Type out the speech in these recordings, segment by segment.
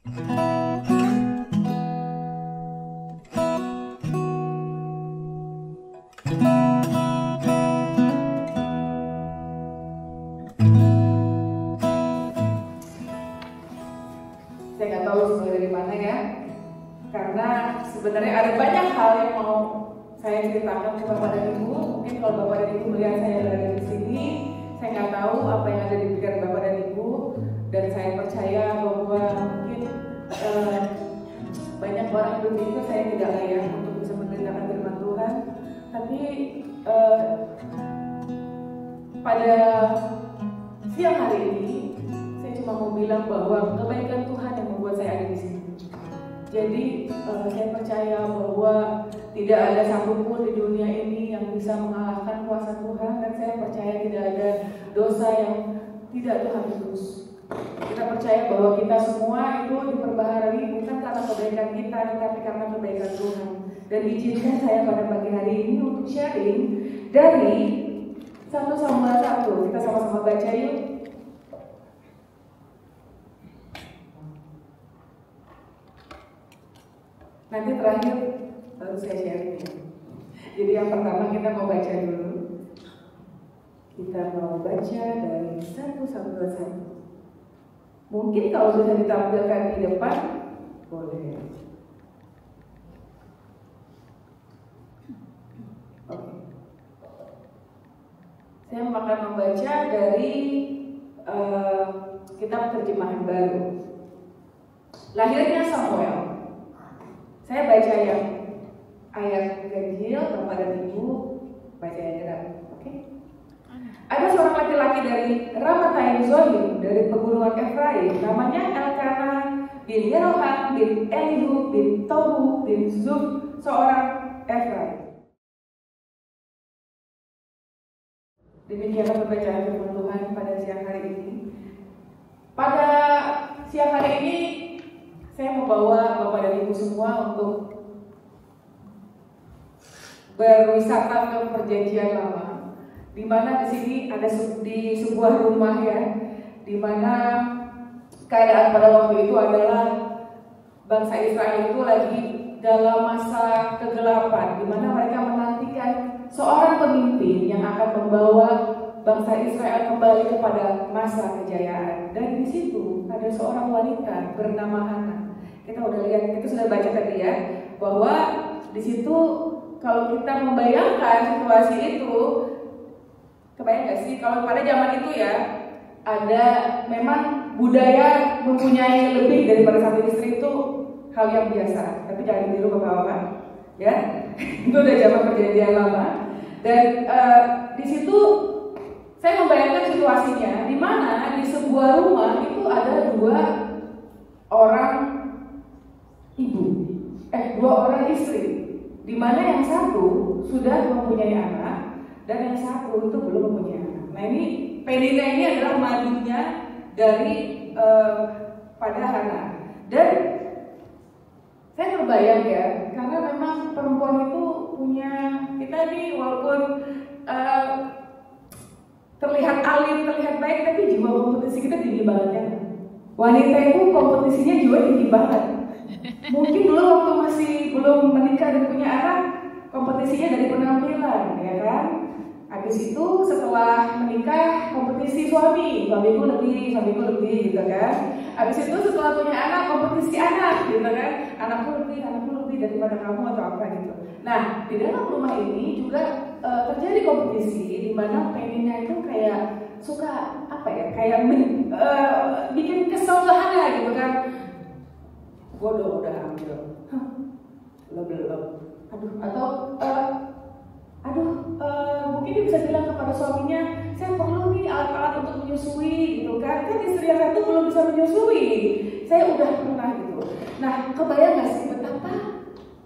Saya nggak tahu mulai dari mana ya, karena sebenarnya ada banyak hal yang mau saya ceritakan ke Bapak dan Ibu. Mungkin kalau Bapak dan Ibu melihat saya berada di sini, saya nggak tahu apa yang ada di pikiran Bapak dan Ibu, dan saya percaya bahwa mungkin banyak orang berpikir saya tidak layak untuk bisa menceritakan firman Tuhan. Tapi pada siang hari ini saya cuma mau bilang bahwa kebaikan Tuhan yang membuat saya ada di sini. Jadi saya percaya bahwa tidak ada satupun di dunia ini yang bisa mengalahkan kuasa Tuhan, dan saya percaya tidak ada dosa yang tidak Tuhan tebus. Kita percaya bahwa kita semua itu diperbaharui bukan karena kebaikan kita, tetapi karena kebaikan Tuhan. Dan izinkan saya pada pagi hari ini untuk sharing dari 1 Samuel 1. Kita sama-sama baca yuk. Nanti terakhir baru saya sharing. Jadi yang pertama kita mau baca dulu. Kita mau baca dari 1 Samuel 1. Mungkin kalau bisa ditampilkan di depan, boleh. Oke. Saya akan membaca dari kitab terjemahan baru. Lahirnya Samuel. Saya baca yang ayat ganjil, Bapak dan Ibu baca yang gerak. Oke? Ada seorang laki-laki dari Ramatayim Zohim, dari pegunungan Efraim, namanya Elkana bin Yeroham bin Elihu bin Tohu bin Zuf, seorang Efraim. Demikianlah pembacaan firman Tuhan pada siang hari ini. Pada siang hari ini saya membawa Bapak dan Ibu semua untuk berwisata ke Perjanjian Lama, di mana di sini ada di sebuah rumah ya, di mana keadaan pada waktu itu adalah bangsa Israel itu lagi dalam masa kegelapan, di mana mereka menantikan seorang pemimpin yang akan membawa bangsa Israel kembali kepada masa kejayaan. Dan di situ ada seorang wanita bernama Hana. Kita udah lihat, kita sudah baca tadi ya, bahwa di situ kalau kita membayangkan situasi itu, kebayang gak sih kalau pada zaman itu ya ada memang budaya mempunyai lebih daripada satu istri itu hal yang biasa. Tapi jangan ditiru bapak-bapak, ya. Itu udah zaman Perjanjian Lama. Dan di situ saya membayangkan situasinya, di mana di sebuah rumah itu ada dua orang istri, di mana yang satu sudah mempunyai anak dan yang satu itu belum mempunyai anak. Nah ini Penina ini adalah madunya dari pada Hana. Dan saya terbayang ya, karena memang perempuan itu punya, kita ini walaupun terlihat alim, terlihat baik, tapi jiwa kompetisi kita tinggi banget ya. Wanita itu kompetisinya jiwa tinggi banget. Mungkin dulu waktu masih belum menikah dan punya anak, kompetisinya dari penampilan, ya kan? Habis itu setelah menikah, kompetisi suamiku lebih, gitu kan? Habis itu setelah punya anak, kompetisi anak, gitu kan? Anakku lebih daripada kamu atau apa gitu. Nah, di dalam rumah ini juga terjadi kompetisi, di mana Penina itu kayak suka apa ya? Kayak bikin kesel Hana gitu kan? Gue udah hamil, lo belum, mungkin dia bisa bilang kepada suaminya, saya perlu nih alat-alat untuk menyusui, gitu kan? Kan istri yang satu belum bisa menyusui, saya udah pernah gitu. Nah, kebayang nggak sih betapa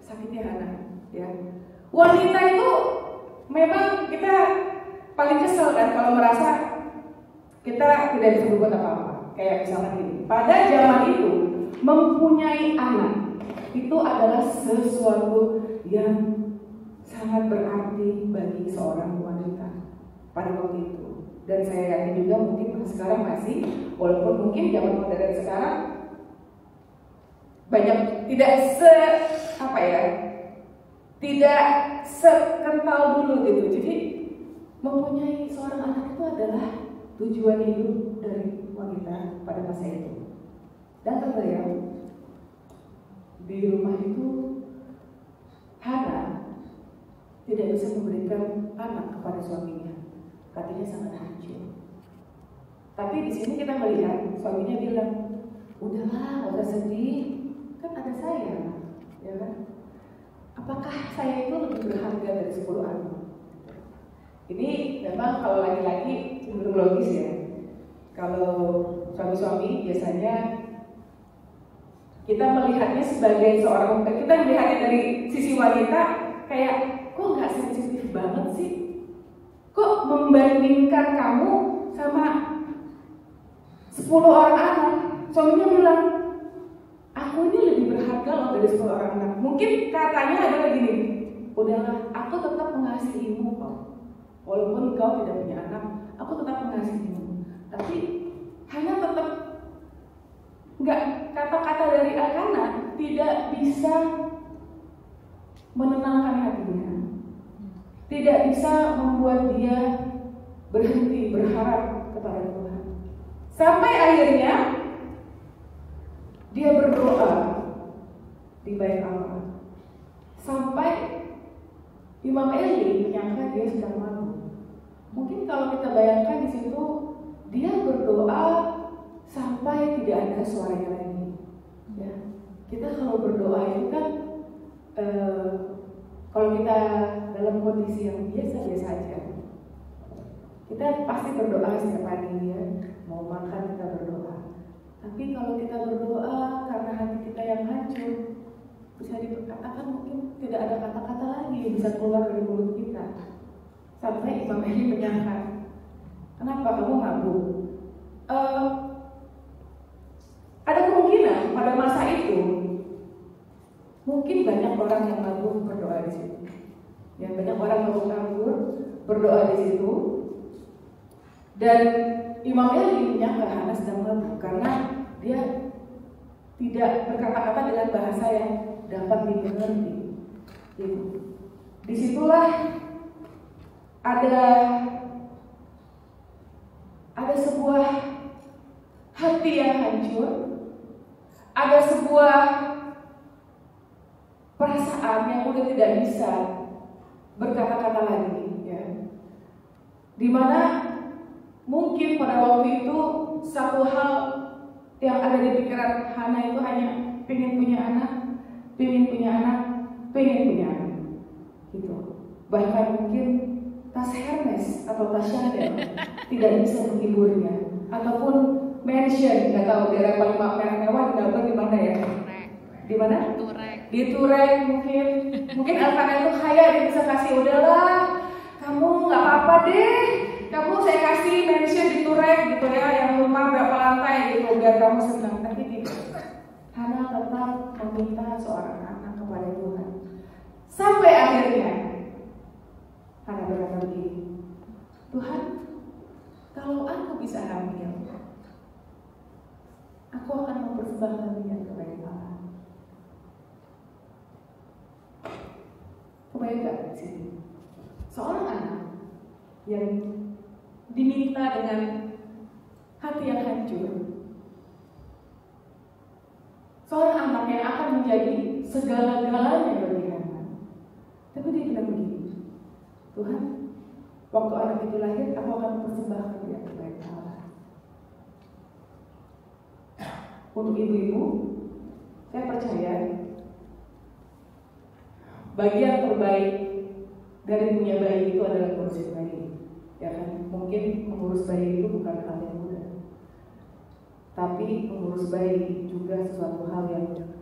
sakitnya Hana? Ya, wanita itu memang kita paling kesel kan kalau merasa kita tidak bisa berbuat apa-apa. Kayak misalkan gini, pada zaman itu mempunyai anak itu adalah sesuatu yang sangat berarti bagi seorang wanita pada waktu itu. Dan saya yakin juga mungkin sekarang masih, walaupun mungkin zaman modern sekarang banyak tidak tidak sekental dulu gitu. Jadi mempunyai seorang anak itu adalah tujuan hidup dari wanita pada masa itu. Dan terbayang di rumah itu Hana tidak bisa memberikan anak kepada suaminya, katanya sangat hancur. Tapi di sini kita melihat suaminya bilang, udahlah, nggak usah sedih, kan ada saya, ya kan? Apakah saya itu lebih berharga dari 10 anak? Ini memang kalau laki-laki cenderung logis ya. Kalau suami-suami biasanya kita melihatnya sebagai seorang, kita melihatnya dari sisi wanita kayak, kok nggak sensitif banget sih? Kok membandingkan kamu sama 10 orang anak? Suaminya bilang, aku ini lebih berharga loh dari 10 orang anak. Mungkin katanya adalah gini, udahlah, aku tetap mengasihimu kok. Walaupun kau tidak punya anak, aku tetap mengasihimu. Tapi hanya tetap nggak, kata-kata dari Elkanah tidak bisa menenangkan hatinya, tidak bisa membuat dia berhenti berharap kepada Tuhan. Sampai akhirnya dia berdoa di bait Allah. Sampai Imam Eli menyangka dia sedang mabuk. Mungkin kalau kita bayangkan di situ, dia berdoa sampai tidak ada suaranya lagi. Ya, kita kalau berdoa itu kan, kalau kita dalam kondisi yang biasa-biasa aja, kita pasti berdoa setiap pagi ya, mau makan kita berdoa. Tapi kalau kita berdoa karena hati kita yang hancur, bisa dikatakan mungkin tidak ada kata-kata lagi yang bisa keluar dari mulut kita. Sampai Imam Eli menyangka, kenapa kamu mabuk? Ada kemungkinan pada masa itu mungkin banyak orang yang mabuk berdoa di situ. Ya, banyak orang mabuk nganggur berdoa di situ. Dan Imam Eli menyangka Hana sedang mabuk karena dia tidak berkata-kata dengan bahasa yang dapat dimengerti. Disitulah ada sebuah hati yang hancur, ada sebuah perasaan yang udah tidak bisa berkata-kata lagi, ya. Dimana mungkin pada waktu itu satu hal yang ada di pikiran Hana itu hanya pengen punya anak, gitu. Bahkan mungkin tas Hermes atau tas Chanel tidak bisa menghiburnya, ataupun mansion, nggak tahu daerah paling merek mewah di Melbourne di mana ya? Di mana? Di Turek mungkin Elkanah itu kaya, dia bisa kasih, udahlah, kamu nggak apa-apa deh, kamu saya kasih mansion di Turek gitu ya, yang rumah berapa lantai gitu biar kamu senang. Tapi tidak, Hana tetap meminta seorang anak kepada Tuhan. Sampai akhirnya Hana berkata begini, Tuhan, kalau aku bisa hamil, aku akan mempersembahkannya kepada Allah. Kebayang gak di sini? Seorang anak yang diminta dengan hati yang hancur, seorang anak yang akan menjadi segala-galanya bagi Hana. Tapi dia bilang begini, Tuhan, waktu anak itu lahir, aku akan mempersembahkan dia kepada Allah. Untuk ibu-ibu, saya percaya bagian terbaik dari punya bayi itu adalah ngurusin bayi. Ya kan, mungkin mengurus bayi itu bukan hal yang mudah, tapi mengurus bayi juga sesuatu hal yang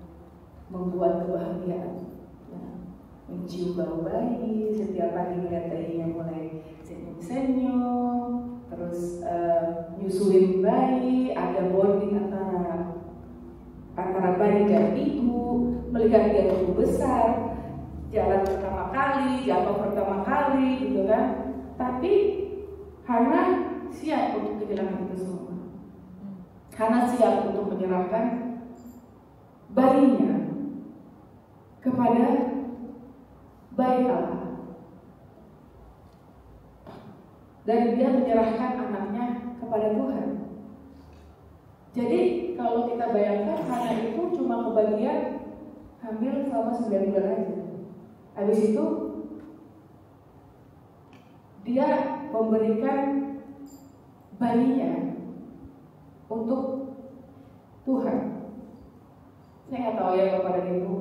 membuat kebahagiaan. Ya, mencium bau bayi, setiap pagi melihat bayinya mulai senyum-senyum, terus nyusuin bayi, ada bonding antara bayi dan ibu, melihat dia tumbuh besar, jalan pertama kali, jatuh pertama kali, gitu kan. Tapi Hana siap untuk kehilangan itu semua. Hana siap untuk menyerahkan bayinya kepada baik Allah. Dan dia menyerahkan anaknya kepada Tuhan. Jadi kalau kita bayangkan, Hana itu cuma kebagian hamil selama 9 bulan aja. Habis itu dia memberikan bayinya untuk Tuhan. Saya nggak tahu ya Bapak dan Ibu,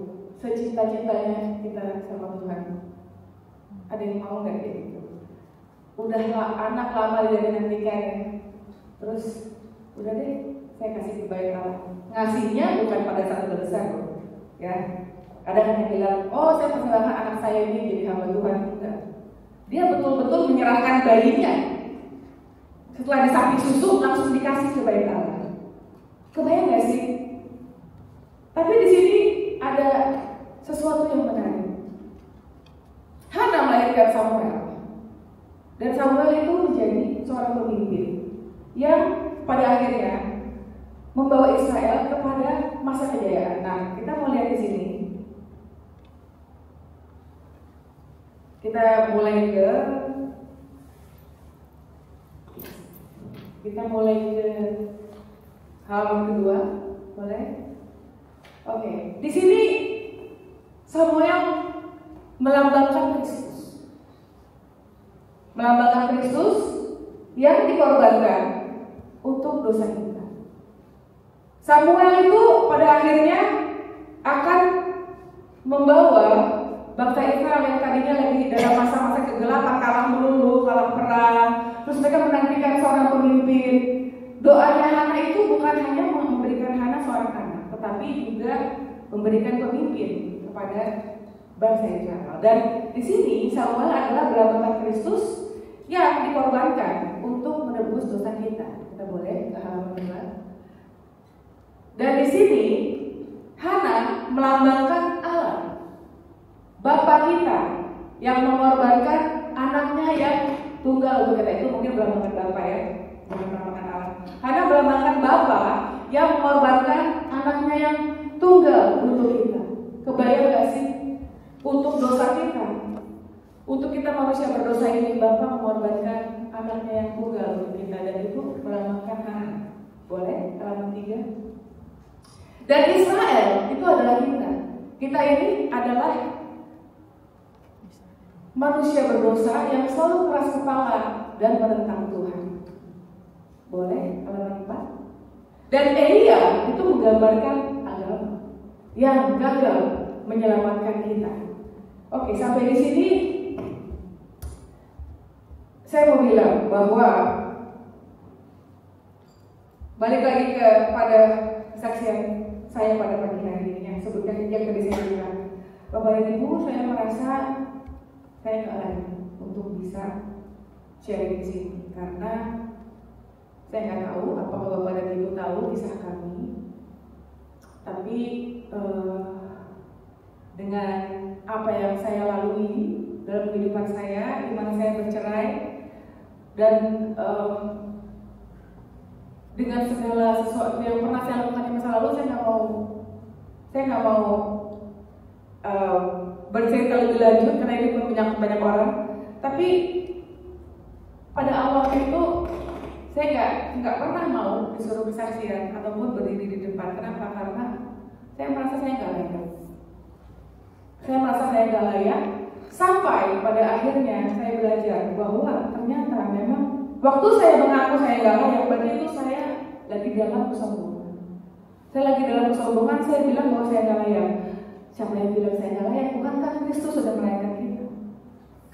secinta-cintanya kita sama Tuhan, ada yang mau nggak kayak gitu? Udah anak lama dinantikan, terus udah deh saya kasih kebaikan. Ngasihnya bukan pada saat besar loh, ya. Ada yang bilang, oh saya persembahkan anak saya ini jadi hamba Tuhan. Enggak. Dia betul-betul menyerahkan bayinya. Setelah disapi susu langsung dikasih kebaikan Allah. Kebayang nggak sih? Tapi di sini ada sesuatu yang menarik. Hana melahirkan Samuel. Dan Samuel itu menjadi seorang pemimpin yang pada akhirnya membawa Israel kepada masa kejayaan. Nah, kita mau lihat di sini. Kita mulai ke halaman kedua, boleh? Oke. Di sini Samuel melambangkan Kristus. Melambangkan Kristus yang dikorbankan untuk dosa kita. Samuel itu pada akhirnya akan membawa bangsa Israel yang tadinya lagi dalam masa-masa kegelapan, kalah melulu, kalah perang, terus mereka menantikan seorang pemimpin. Doanya Hana itu bukan hanya memberikan Hana seorang anak, tetapi juga memberikan pemimpin kepada bangsa Israel. Dan di sini Samuel adalah melambangkan Kristus yang dikorbankan untuk menebus dosa kita. Kita boleh ke halaman 2. Dan di sini Hana melambangkan Allah, Bapa kita yang mengorbankan anaknya yang tunggal untuk kita. Itu mungkin melambangkan Bapa ya, bukan melambangkan Allah. Hana melambangkan Bapa yang mengorbankan anaknya yang tunggal untuk kita. Kebayang gak sih? Untuk dosa kita, untuk kita manusia berdosa ini, Bapa mengorbankan anaknya yang tunggal untuk kita. Dan itu melambangkan Hana. Boleh? Halaman 3. Dan Israel itu adalah kita. Kita ini adalah manusia berdosa yang selalu keras kepala dan menentang Tuhan. Boleh? Halaman 4. Dan Elia itu menggambarkan agama yang gagal menyelamatkan kita. Oke, sampai di sini saya mau bilang bahwa balik lagi kepada kesaksian saya pada pagi hari ini yang sebutkan yang tadi saya bilang. Bapak dan Ibu, saya merasa saya nggak layak untuk bisa sharing di sini karena saya nggak tahu apakah Bapak dan Ibu tahu kisah kami. Tapi dengan apa yang saya lalui dalam kehidupan saya, di mana saya bercerai dan dengan segala sesuatu yang pernah saya lakukan di masa lalu, saya nggak mau bercerita lebih lanjut karena ini menyangkut banyak orang. Tapi pada awalnya itu saya nggak pernah mau disuruh kesaksian ataupun berdiri di depan. Kenapa? Karena saya merasa saya nggak layak. Saya merasa saya nggak layak. Sampai pada akhirnya saya belajar bahwa ternyata memang waktu saya mengaku saya nggak layak, berarti itu saya lagi dalam kesombongan. Saya lagi dalam kesombongan, saya bilang bahwa saya nggak layak. Siapa yang bilang saya nggak layak? Bukankah Kristus sudah melayakkan kita?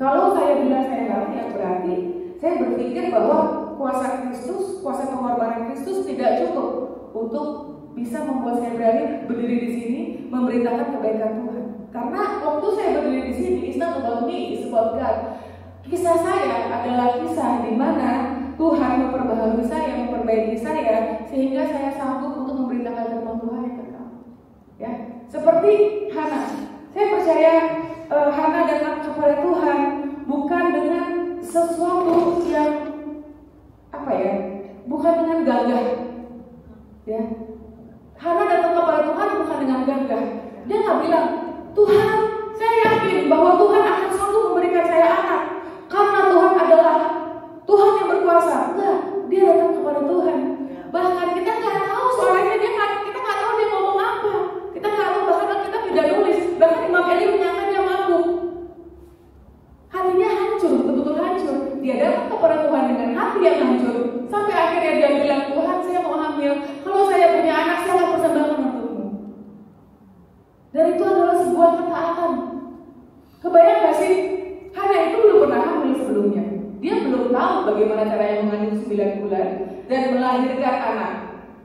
Kalau saya bilang saya nggak layak, berarti saya berpikir bahwa kuasa Kristus, kuasa pengorbanan Kristus tidak cukup untuk bisa membuat saya berani berdiri di sini memberitakan kebaikan Tuhan. Karena waktu saya berdiri di sini, it's not about me, it's about God. Kisah saya adalah kisah di mana Tuhan memperbaharui saya, memperbaiki saya, sehingga saya sanggup untuk memberitakan firman Tuhan yang kekal. Ya, seperti Hana. Saya percaya Hana datang kepada Tuhan bukan dengan sesuatu yang bukan dengan gagah. Ya, Hana datang kepada Tuhan bukan dengan gagah. Dia nggak bilang, Tuhan, bagaimana caranya mengandung 9 bulan dan melahirkan anak.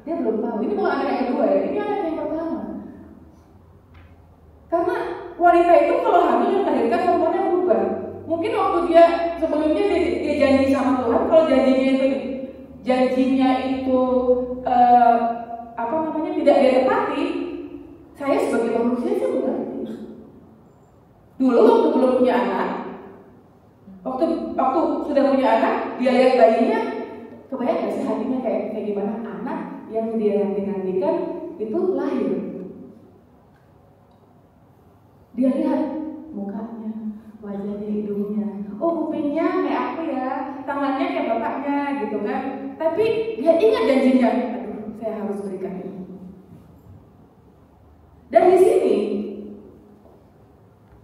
Dia belum tahu. Ini bukan anak yang kedua ya, ini anak yang pertama. Karena wanita itu kalau hamil yang melahirkan hormonnya berubah. Mungkin waktu dia sebelumnya dia janji sama Tuhan, kalau janjinya itu tidak dia tepati, saya sebagai manusia sih mengerti. Dulu waktu belum punya anak, waktu sudah punya anak, dia lihat bayinya, kebayang gak sih hatinya kayak gimana? Anak yang dia nantikan itu lahir. Dia lihat mukanya, wajahnya, hidungnya, oh kupingnya kayak aku ya, tangannya kayak bapaknya gitu kan. Tapi dia ingat janjinya, aduh saya harus berikan ini. Dan di sini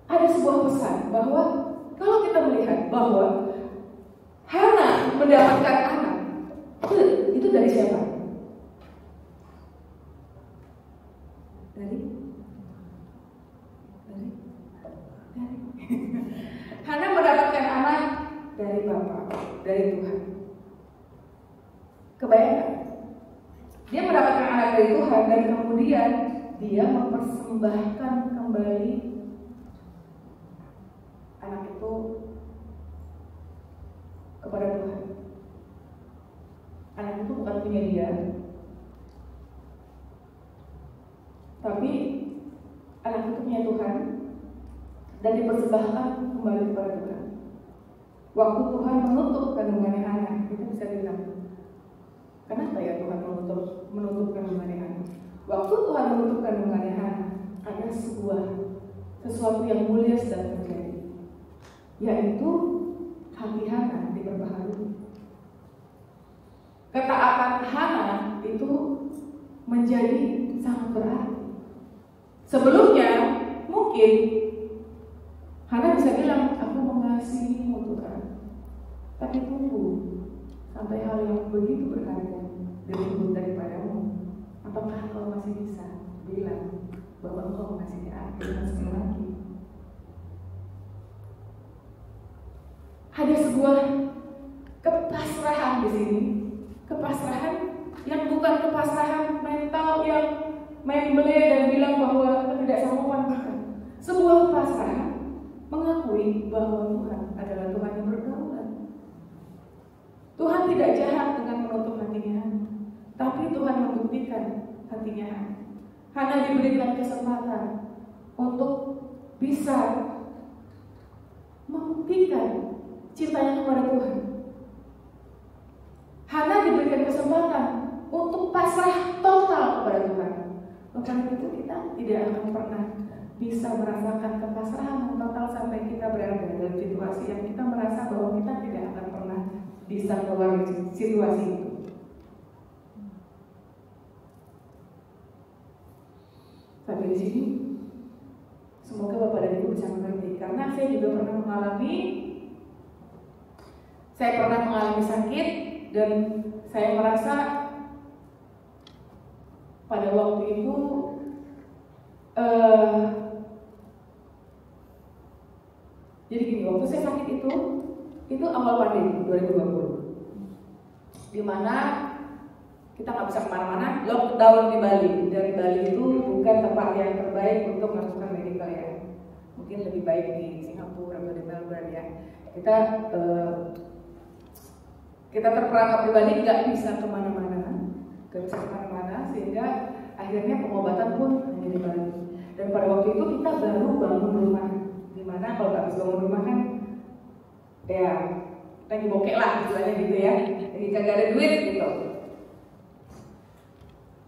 ada sebuah pesan bahwa kalau kita melihat bahwa Hana mendapatkan anak, itu dari siapa? Dari Hana mendapatkan anak dari Bapa, dari Tuhan. Kebayang? Dia mendapatkan anak dari Tuhan dan kemudian dia mempersembahkan kembali anak itu kepada Tuhan. Anak itu bukan punya dia, tapi anak itu punya Tuhan dan dipersembahkan kembali kepada Tuhan. Waktu Tuhan menutup kandungannya anak, kita bisa bilang, kenapa ya Tuhan menutup kandungannya anak? Waktu Tuhan menutup kandungannya anak, ada sesuatu yang mulia sedang terjadi, yaitu hati Hana diperbaharui. Ketaatan Hana itu menjadi sangat berarti. Sebelumnya mungkin Hana bisa bilang, aku mengasihimu Tuhan, tapi tunggu sampai hal yang begitu berharga disebut daripadamu. Apakah kau masih bisa bilang bahwa engkau mengasihi aku dengan sekali lagi? Ada sebuah kepasrahan di sini, kepasrahan yang bukan kepasrahan mental yang membeli dan bilang bahwa ketidaksanggupan, bukan. Sebuah kepasrahan mengakui bahwa Tuhan adalah Tuhan yang berdaulat. Tuhan tidak jahat dengan menutup hatinya, tapi Tuhan membuktikan hatinya. Hana diberikan kesempatan untuk bisa membuktikan cintanya kepada Tuhan. Hana diberikan kesempatan untuk pasrah total kepada Tuhan. Karena itu kita tidak akan pernah bisa merasakan kepasrahan total sampai kita berada dalam situasi yang kita merasa bahwa kita tidak akan pernah bisa keluar dari situasi itu. Sampai di sini, semoga Bapak dan Ibu bisa mengerti. Karena saya juga pernah mengalami sakit dan saya merasa pada waktu itu jadi gini, waktu saya sakit itu awal pandemi 2020, di mana kita nggak bisa kemana-mana, lockdown di Bali. Dari Bali itu bukan tempat yang terbaik untuk melakukan medical ya. Mungkin lebih baik di Singapura atau di Melbourne ya. Kita terperangkap di Bali, nggak bisa kemana-mana, sehingga akhirnya pengobatan pun hanya di Bali. Dan pada waktu itu kita baru bangun rumah, dimana kalau habis bangun rumah kan, ya lagi bokek lah istilahnya gitu ya, jadi kagak ada duit gitu.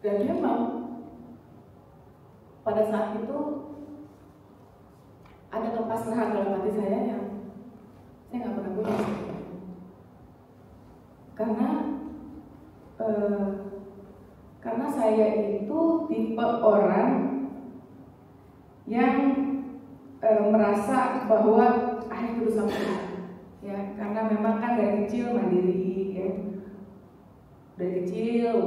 Dan memang pada saat itu ada kepasrahan dalam hati saya yang saya nggak pernah punya. Karena saya itu tipe orang yang merasa bahwa itu sama ya, karena memang kan dari kecil mandiri ya, dari kecil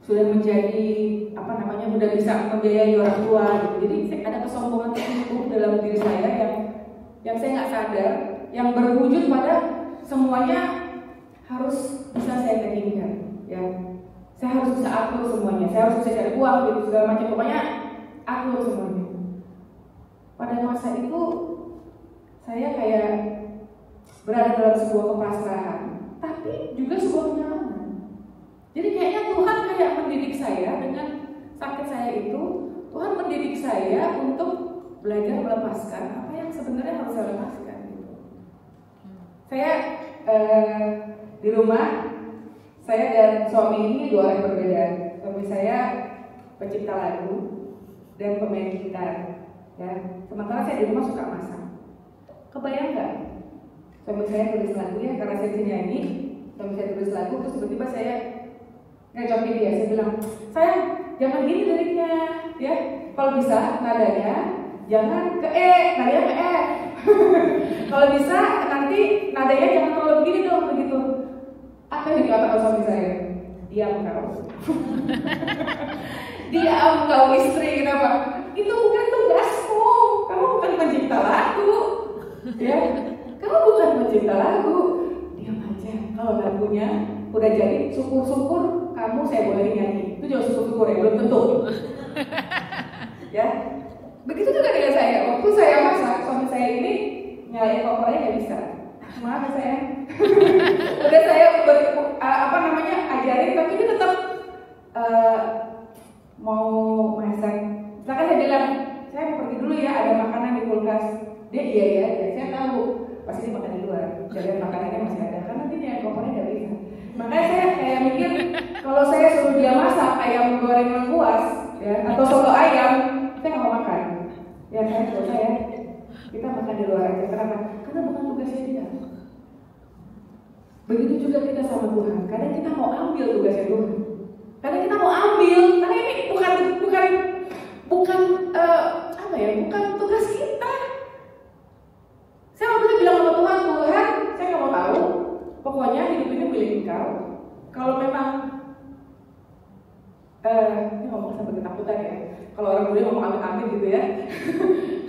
sudah menjadi udah bisa membiayai orang tua gitu. Jadi ada kesombongan tertentu dalam diri saya yang saya nggak sadar, yang berwujud pada semuanya harus bisa saya tandingkan, ya. Saya harus bisa atur semuanya, saya harus bisa cari uang gitu segala macam, pokoknya atur semuanya. Pada masa itu saya kayak berada dalam sebuah kepasrahan, tapi juga sebuah penyalahan. Jadi kayaknya Tuhan kayak mendidik saya dengan sakit saya itu. Tuhan mendidik saya untuk belajar melepaskan apa yang sebenarnya harus saya lepaskan. Gitu. Saya di rumah, saya dan suami ini dua orang berbeda. Suami saya pencipta lagu dan pemain gitar, ya. Sementara saya di rumah suka masak. Kebayang nggak? Suami saya tulis lagu ya, karena saya bisa nyanyi. Suami saya tulis lagu, terus tiba-tiba saya ngejokin dia. Saya bilang, sayang, jangan gini liriknya, ya. Kalau bisa nadanya jangan ke E, nadanya ke F. Kalau bisa nanti nadanya jangan terlalu begini dong, begitu. Apa yang dikatakan suami saya? Diam kau. Diam kau istri, kenapa? Itu bukan tugasmu. Kamu bukan pencipta lagu, ya. Kamu bukan pencipta lagu. Diam aja. Kalau lagunya udah jadi, syukur-syukur kamu saya boleh nyanyi. Itu juga syukur-syukur ya, belum tentu. Ya. Begitu juga dengan saya. Waktu saya masak, suami saya ini nyalain kompornya nggak bisa. Maaf saya. Udah saya ajarin, tapi dia tetap mau masak. Misalkan saya bilang, saya mau pergi dulu ya, ada makanan di kulkas. Dia iya ya, saya tahu pasti dia makan di luar. Jadi makanannya masih ada, karena dia nyalain kompornya nggak bisa. Makanya saya kayak mikir, kalau saya suruh dia masak ayam goreng lengkuas, ya, atau soto ayam, saya nggak mau makan. Ya saya dosa ya. Kita makan di luar aja. Kenapa? Karena bukan tugasnya dia. Begitu juga kita sama Tuhan. Kadang kita mau ambil tugasnya Tuhan. Kadang kita mau ambil, karena ini bukan bukan tugas kita. Saya waktu itu bilang sama Tuhan, Tuhan, saya nggak mau tahu. Pokoknya hidup ini milik Engkau. Kalau memang ini ngomong sampai ketakutan ya. Kalau orang boleh ngomong amit-amit gitu ya.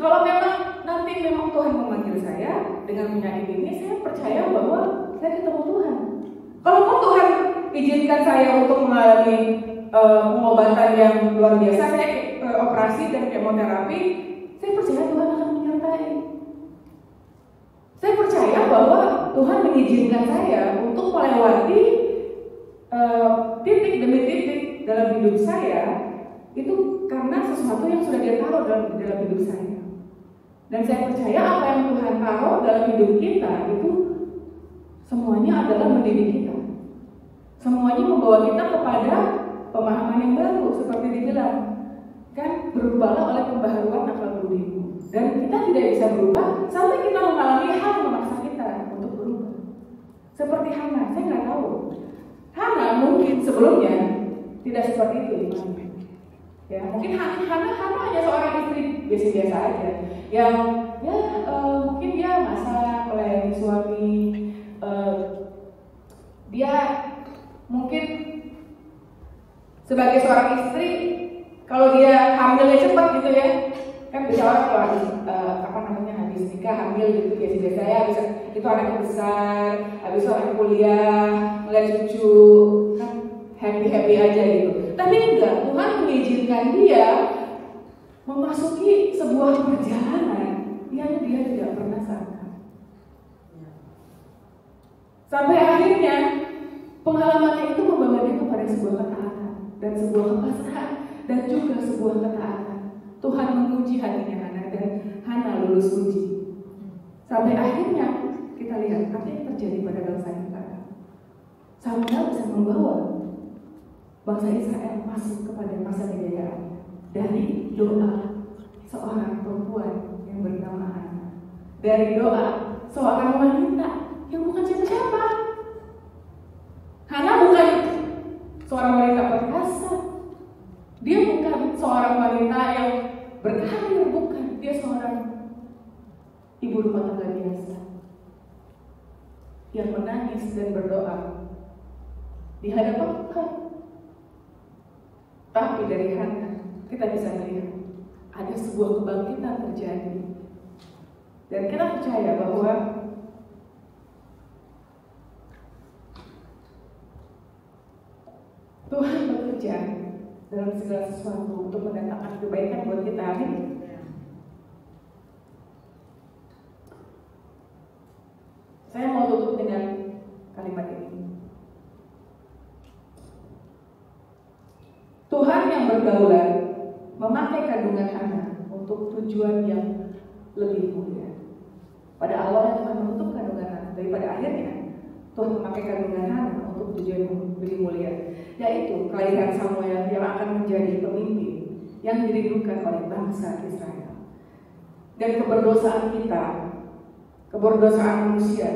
Kalau memang nanti memang Tuhan memanggil saya dengan penyakit ini, saya percaya bahwa saya ketemu Tuhan. Kalau Tuhan izinkan saya untuk mengalami pengobatan yang luar biasa, saya operasi dan kemoterapi, saya percaya Tuhan akan menyertai. Saya percaya bahwa Tuhan mengizinkan saya untuk melewati titik demi titik dalam hidup saya, itu karena sesuatu yang sudah Dia taruh dalam hidup saya. Dan saya percaya apa yang Tuhan taruh dalam hidup kita itu semuanya adalah mendidik kita. Semuanya membawa kita kepada pemahaman yang baru, seperti dibilang, kan berubahlah oleh pembaharuan akal budimu. Dan kita tidak bisa berubah sampai kita mengalami hal yang memaksa kita untuk berubah. Seperti Hana, saya nggak tahu. Hana mungkin sebelumnya tidak seperti itu imannya. Ya, mungkin Hana hanya seorang istri biasa-biasa aja. Yang mungkin dia masak, melayani suami. Dia mungkin sebagai seorang istri, kalau dia hamilnya cepat gitu ya, kan bisa orang kalau habis nikah hamil gitu biasa-biasa ya, itu anaknya besar, habis itu anak kuliah, melihat cucu, kan happy aja gitu. Tapi enggak, Tuhan mengizinkan dia memasuki sebuah perjalanan yang dia tidak pernah sangka. Sampai akhirnya pengalaman itu membawa dia kepada sebuah ketaatan dan sebuah kepasrahan dan juga sebuah ketaatan. Tuhan menguji hatinya Hana dan Hana lulus uji. Sampai akhirnya kita lihat apa yang terjadi pada bangsa Israel. Samuel bisa membawa bangsa Israel masuk kepada masa kejayaannya dari doa seorang perempuan yang bernama Hana, dari doa seorang wanita yang bukan siapa-siapa. Hana bukan seorang wanita perkasa, dia bukan seorang wanita yang berkarir, bukan. Dia seorang ibu rumah tangga biasa yang menangis dan berdoa di hadapan Tuhan. Tapi dari Hana kita bisa melihat ada sebuah kebangkitan terjadi, dan kita percaya bahwa dalam segala sesuatu untuk mendatangkan kebaikan buat kita. Amin. Saya mau tutup dengan kalimat ini. Tuhan yang berdaulat memakai kandungan Hana untuk tujuan yang lebih mulia. Pada awalnya Tuhan menutup kandungan Hana, daripada akhirnya Tuhan memakai kandungan Hana untuk tujuan yang lebih mulia, yaitu kelahiran Samuel yang akan menjadi pemimpin yang dirindukan oleh bangsa Israel. Dan keberdosaan kita, keberdosaan manusia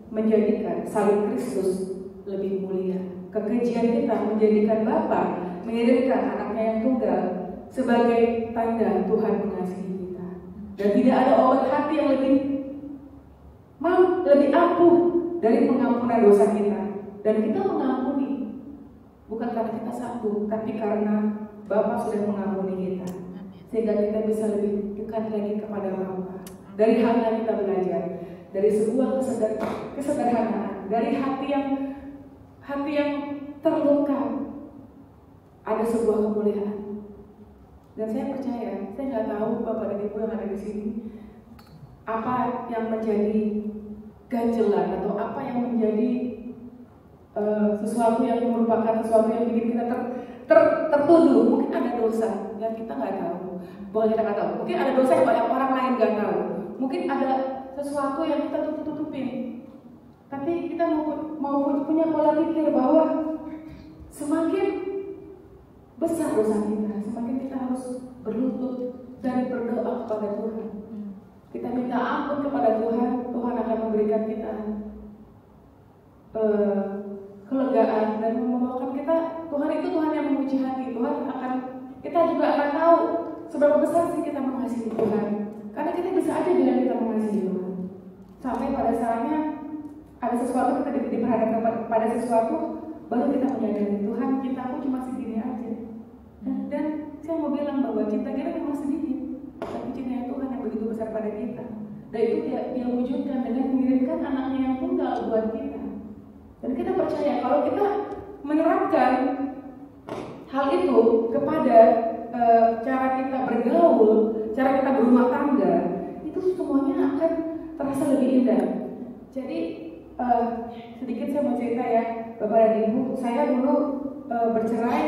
menjadikan salib Kristus lebih mulia. Kekejian kita menjadikan Bapa mengirimkan anaknya yang tunggal sebagai tanda Tuhan mengasihi kita. Dan tidak ada obat hati yang lebih ampuh dari pengampunan dosa kita. Dan kita mengampuni bukan karena kita sanggup, tapi karena Bapa sudah mengampuni kita, sehingga kita bisa lebih dekat lagi kepada Bapa. Dari Hana kita belajar, dari sebuah kesederhanaan, dari hati yang terluka, ada sebuah kemuliaan. Dan saya percaya, saya nggak tahu Bapak dan Ibu yang ada di sini apa yang menjadi ganjelan atau apa yang menjadi sesuatu yang merupakan sesuatu yang bikin kita tertuduh. Mungkin ada dosa yang kita nggak tahu, bukan kita nggak tahu. Mungkin ada dosa yang banyak orang lain nggak tahu. Mungkin ada sesuatu yang kita tutupin. Tapi kita mau punya pola pikir bahwa semakin besar dosa kita, semakin kita harus berlutut dan berdoa kepada Tuhan. Kita minta ampun kepada Tuhan, Tuhan akan memberikan kita kelegaan dan membawakan kita. Tuhan itu Tuhan yang memuji hati. Kita juga akan tahu seberapa besar sih kita mengasihi Tuhan. Karena kita bisa aja bilang kita mengasihi Tuhan, sampai pada saatnya ada sesuatu, kita diperhadapkan pada sesuatu, baru kita menyadari Tuhan, kita aku cuma segini aja. Dan saya mau bilang bahwa cinta kita memang sedikit, tapi cinta Tuhan yang begitu besar pada kita. Dan itu dia wujudkan dengan mengirimkan anaknya yang tunggal buat kita. Dan kita percaya kalau kita menerapkan hal itu kepada cara kita bergaul, cara kita berumah tangga, itu semuanya akan terasa lebih indah. Jadi sedikit saya mau cerita ya, Bapak dan Ibu. Saya dulu bercerai,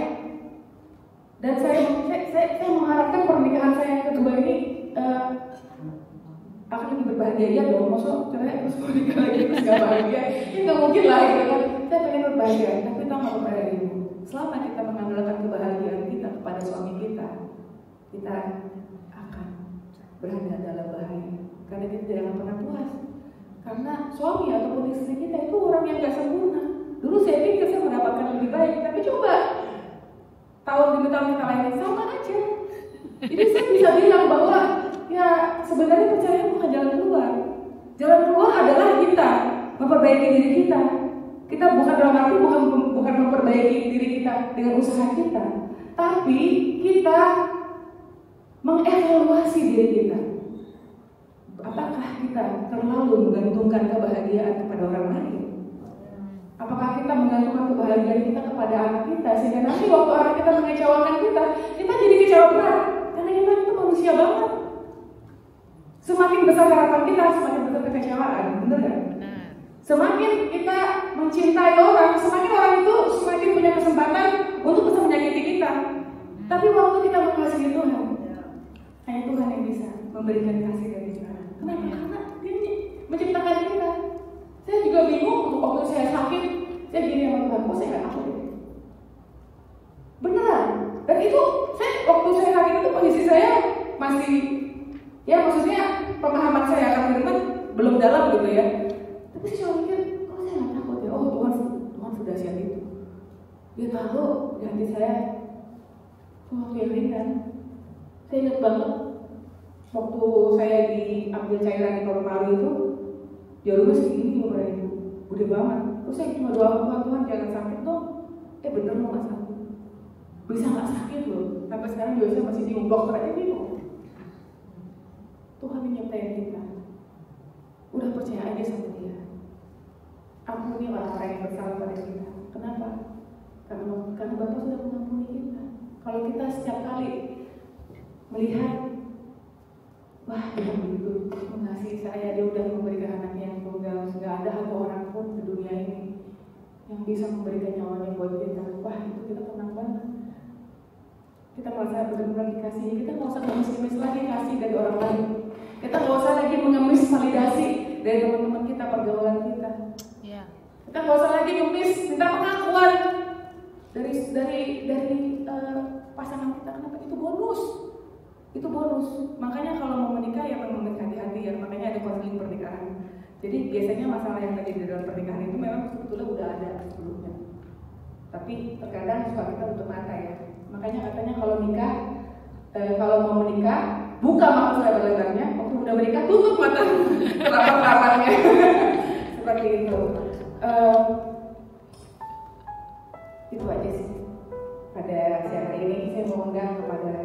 dan saya mengharapkan pernikahan saya yang kedua ini akan lebih berbahagia. Ya dong, maksudnya cerai terus menikah lagi terus gak bahagia, ini gak mungkin lah gitu kan. Saya pengen berbahagia, tapi tahu nggak Bapak dan Ibu, selama kita mengandalkan kebahagiaan kita kepada suami kita akan berada dalam bahaya, karena kita tidak akan pernah puas. Karena suami ataupun istri kita itu orang yang gak sempurna. Dulu saya pikir saya mendapatkan lebih baik, tapi coba tahun demi tahun kita lain sama aja. Jadi saya bisa bilang bahwa ya sebenarnya perceraian bukan jalan keluar. Jalan keluar adalah kita memperbaiki diri kita. Kita bukan dalam arti bukan memperbaiki diri kita dengan usaha kita, tapi kita mengevaluasi diri kita. Apakah kita terlalu menggantungkan kebahagiaan kepada orang lain? Apakah kita menggantungkan kebahagiaan kita kepada anak kita, sehingga nanti waktu orang kita mengecewakan kita jadi kecewa berat? Karena kita itu manusia banget. Semakin besar harapan kita, semakin besar kekecewaan, benar nggak? Semakin kita mencintai orang, semakin orang itu semakin punya kesempatan untuk bisa menyakiti kita. Tapi waktu kita mengasihi Tuhan, hanya Tuhan yang bisa memberikan kasih dari kita. Kenapa? Karena Dia menciptakan kita. Saya juga bingung waktu saya sakit, saya gini sama Tuhan, kok saya nggak takut ya? Beneran. Dan itu waktu saya sakit itu kondisi saya masih, ya maksudnya pemahaman saya akan firman belum dalam gitu ya. Tapi saya cuma mikir, kok saya nggak takut ya? Oh Tuhan sudah siap itu. Dia taruh di hati saya waktu yang ringan. Saya ingat banget waktu saya diambil cairan di paru-paru itu, jarumnya segini Bapak Ibu, gede banget. Terus saya cuma doa Tuhan jangan sakit dong. Bener loh nggak sakit, bisa nggak sakit loh. Sampai sekarang juga saya masih bingung, dokter aja bingung. Tuhan yang nyiptain kita, udah percaya aja sama Dia. Ampuni orang-orang yang bersalah pada kita. Kenapa? Karena Bapak sudah mengampuni kita. Kalau kita setiap kali melihat, wah Tuhan begitu mengasihi saya, dia udah memberikan anaknya yang tunggal, nggak ada satu orang pun di dunia ini yang bisa memberikan nyawanya buat kita. Wah itu kita tenang banget. Kita merasa benar-benar dikasihi. Kita nggak usah ngemis-ngemis lagi kasih dari orang lain. Kita nggak usah lagi mengemis validasi dari teman-teman kita, pergaulan kita. Kita nggak usah lagi ngemis minta pengakuan dari pasangan kita. Kenapa? Itu bonus. Itu bonus. Makanya kalau mau menikah ya memang hati-hati ya. Makanya ada konseling pernikahan. Jadi biasanya masalah yang terjadi dalam pernikahan itu memang sebetulnya udah ada sebelumnya. Tapi terkadang suka kita tutup mata ya. Makanya katanya kalau nikah, kalau mau menikah, buka mata selebar-lebarnya. Waktu udah menikah, tutup mata rapat-rapatnya. Seperti itu. Itu aja sih. Pada siang hari ini saya mengundang kepada